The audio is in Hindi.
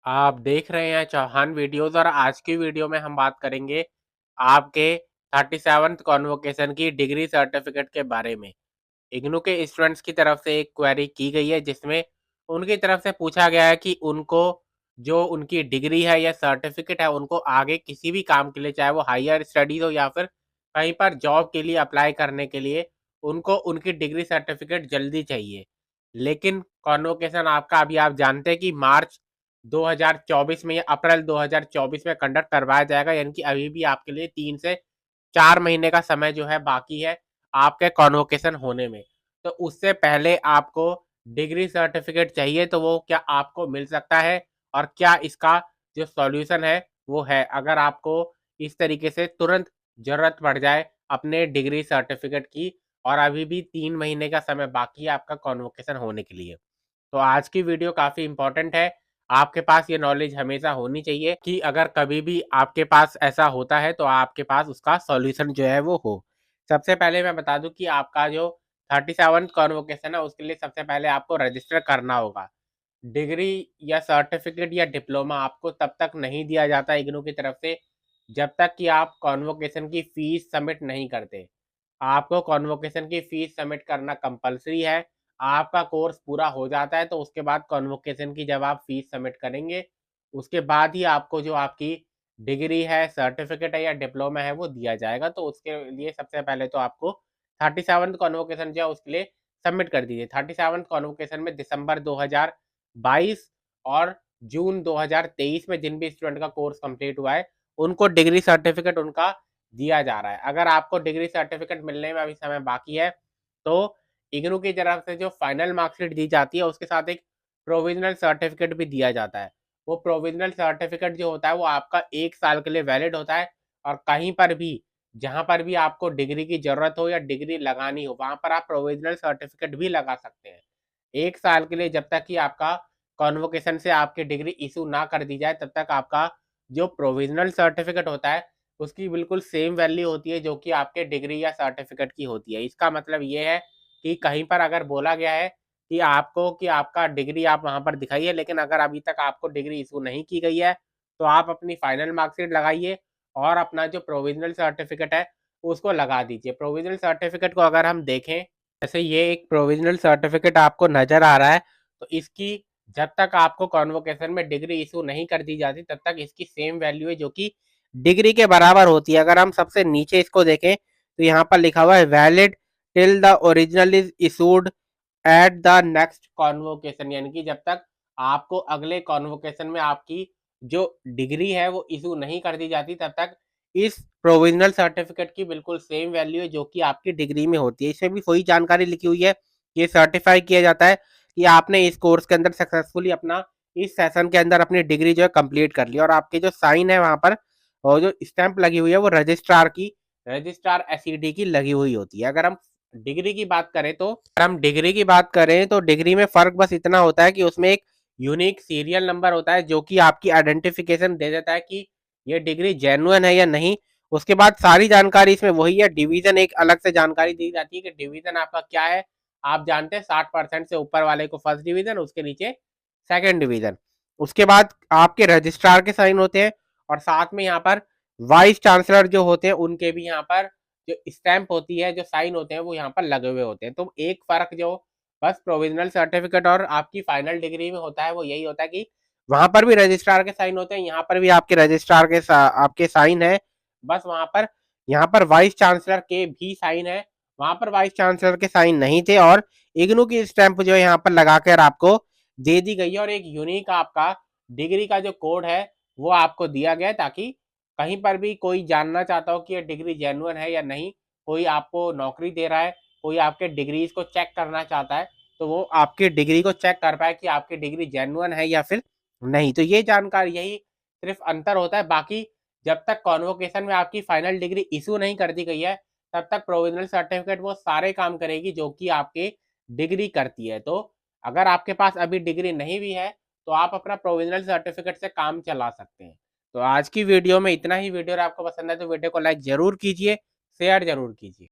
आप देख रहे हैं चौहान वीडियोस और आज की वीडियो में हम बात करेंगे आपके 37th कॉन्वोकेशन की डिग्री सर्टिफिकेट के बारे में। इग्नू के स्टूडेंट्स की तरफ से एक क्वेरी की गई है जिसमें उनकी तरफ से पूछा गया है कि उनको जो उनकी डिग्री है या सर्टिफिकेट है उनको आगे किसी भी काम के लिए, चाहे वो हायर स्टडीज हो या फिर कहीं पर जॉब के लिए अप्लाई करने के लिए, उनको उनकी डिग्री सर्टिफिकेट जल्दी चाहिए। लेकिन कॉन्वोकेशन आपका अभी आप जानते हैं कि मार्च 2024 में या अप्रैल 2024 में कंडक्ट करवाया जाएगा, यानी कि अभी भी आपके लिए 3 से 4 महीने का समय जो है बाकी है आपके कॉन्वोकेशन होने में। तो उससे पहले आपको डिग्री सर्टिफिकेट चाहिए, तो वो क्या आपको मिल सकता है और क्या इसका जो सॉल्यूशन है वो है, अगर आपको इस तरीके से तुरंत ज़रूरत पड़ जाए अपने डिग्री सर्टिफिकेट की और अभी भी 3 महीने का समय बाकी है आपका कॉन्वोकेशन होने के लिए। तो आज की वीडियो काफ़ी इम्पोर्टेंट है। आपके पास ये नॉलेज हमेशा होनी चाहिए कि अगर कभी भी आपके पास ऐसा होता है तो आपके पास उसका सॉल्यूशन जो है वो हो। सबसे पहले मैं बता दूं कि आपका जो 37th कॉन्वोकेशन है उसके लिए सबसे पहले आपको रजिस्टर करना होगा। डिग्री या सर्टिफिकेट या डिप्लोमा आपको तब तक नहीं दिया जाता इग्नू की तरफ से जब तक कि आप कॉन्वोकेशन की फीस सबमिट नहीं करते। आपको कॉन्वोकेशन की फीस सबमिट करना कंपलसरी है। आपका कोर्स पूरा हो जाता है तो उसके बाद कॉन्वोकेशन की जब आप फीस सबमिट करेंगे, उसके बाद ही आपको जो आपकी डिग्री है, सर्टिफिकेट है या डिप्लोमा है वो दिया जाएगा। तो उसके लिए सबसे पहले तो आपको 37th कॉन्वोकेशन जो है उसके लिए सबमिट कर दीजिए। 37th कॉन्वोकेशन में दिसंबर 2022 और जून 2023 में जिन भी स्टूडेंट का कोर्स कंप्लीट हुआ है उनको डिग्री सर्टिफिकेट उनका दिया जा रहा है। अगर आपको डिग्री सर्टिफिकेट मिलने में अभी समय बाकी है तो इग्नू की तरफ से जो फाइनल मार्कशीट दी जाती है उसके साथ एक प्रोविजनल सर्टिफिकेट भी दिया जाता है। वो प्रोविजनल सर्टिफिकेट जो होता है वो आपका 1 साल के लिए वैलिड होता है और कहीं पर भी जहाँ पर भी आपको डिग्री की ज़रूरत हो या डिग्री लगानी हो वहाँ पर आप प्रोविजनल सर्टिफिकेट भी लगा सकते हैं। 1 साल के लिए जब तक कि आपका कॉन्वोकेशन से आपकी डिग्री इश्यू ना कर दी जाए तब तक आपका जो प्रोविजनल सर्टिफिकेट होता है उसकी बिल्कुल सेम वैल्यू होती है जो कि आपके डिग्री या सर्टिफिकेट की होती है। इसका मतलब ये है कि कहीं पर अगर बोला गया है कि आपको कि आपका डिग्री आप वहाँ पर दिखाइए, लेकिन अगर अभी तक आपको डिग्री इश्यू नहीं की गई है तो आप अपनी फाइनल मार्कशीट लगाइए और अपना जो प्रोविजनल सर्टिफिकेट है उसको लगा दीजिए। प्रोविजनल सर्टिफिकेट को अगर हम देखें, जैसे ये एक प्रोविजनल सर्टिफिकेट आपको नज़र आ रहा है, तो इसकी जब तक आपको कॉन्वोकेशन में डिग्री इशू नहीं कर दी जाती तब तक इसकी सेम वैल्यू है जो कि डिग्री के बराबर होती है। अगर हम सबसे नीचे इसको देखें तो यहाँ पर लिखा हुआ है valid till the original is issued at the next convocation, यानी कि जब तक आपको अगले कॉन्वोकेशन में आपकी जो डिग्री है वो इशू नहीं कर दी जाती तब तक इस प्रोविजनल सर्टिफिकेट की बिल्कुल सेम वैल्यू है जो कि आपकी डिग्री में होती है। इसमें भी वही जानकारी लिखी हुई है। ये सर्टिफाई किया जाता है कि आपने इस कोर्स के अंदर सक्सेसफुली अपना इस सेशन के अंदर अपनी डिग्री जो है कंप्लीट कर ली और आपके जो साइन है वहां पर और जो स्टैंप लगी हुई है वो रजिस्ट्रार एसईडी की लगी हुई होती है। अगर हम डिग्री की बात करें तो डिग्री में फर्क बस इतना होता है कि उसमें एक यूनिक सीरियल नंबर होता है जो कि आपकी आइडेंटिफिकेशन दे देता है कि ये डिग्री जेन्युइन है या नहीं। उसके बाद सारी जानकारी इसमें वही है। डिवीजन एक अलग से जानकारी दी जाती है कि डिवीजन आपका क्या है। आप जानते हैं 60% से ऊपर वाले को फर्स्ट डिवीजन, उसके नीचे सेकंड डिवीजन। उसके बाद आपके रजिस्ट्रार के साइन होते हैं और साथ में यहाँ पर वाइस चांसलर जो होते हैं उनके भी यहाँ पर जो स्टैंप होती है, जो साइन होते हैं वो यहाँ पर लगे हुए होते हैं। तो एक फर्क जो बस प्रोविजनल सर्टिफिकेट और आपकी फाइनल डिग्री में होता है वो यही होता है कि वहां पर भी रजिस्ट्रार के साइन होते हैं, यहाँ पर भी आपके रजिस्ट्रार के आपके साइन है। बस वहां पर यहाँ पर वाइस चांसलर के भी साइन है, वहां पर वाइस चांसलर के साइन नहीं थे और इग्नू की स्टैंप जो है यहाँ पर लगाकर आपको दे दी गई है और एक यूनिक आपका डिग्री का जो कोड है वो आपको दिया गया है ताकि कहीं पर भी कोई जानना चाहता हो कि ये डिग्री जेन्युइन है या नहीं, कोई आपको नौकरी दे रहा है, कोई आपके डिग्रीज को चेक करना चाहता है तो वो आपकी डिग्री को चेक कर पाए कि आपकी डिग्री जेन्युइन है या फिर नहीं। तो ये जानकारी यही सिर्फ अंतर होता है। बाकी जब तक कॉन्वोकेशन में आपकी फाइनल डिग्री इशू नहीं कर दी गई है तब तक प्रोविजनल सर्टिफिकेट वो सारे काम करेगी जो कि आपके डिग्री करती है। तो अगर आपके पास अभी डिग्री नहीं भी है तो आप अपना प्रोविजनल सर्टिफिकेट से काम चला सकते हैं। तो आज की वीडियो में इतना ही। वीडियो आपको पसंद है तो वीडियो को लाइक जरूर कीजिए, शेयर जरूर कीजिए।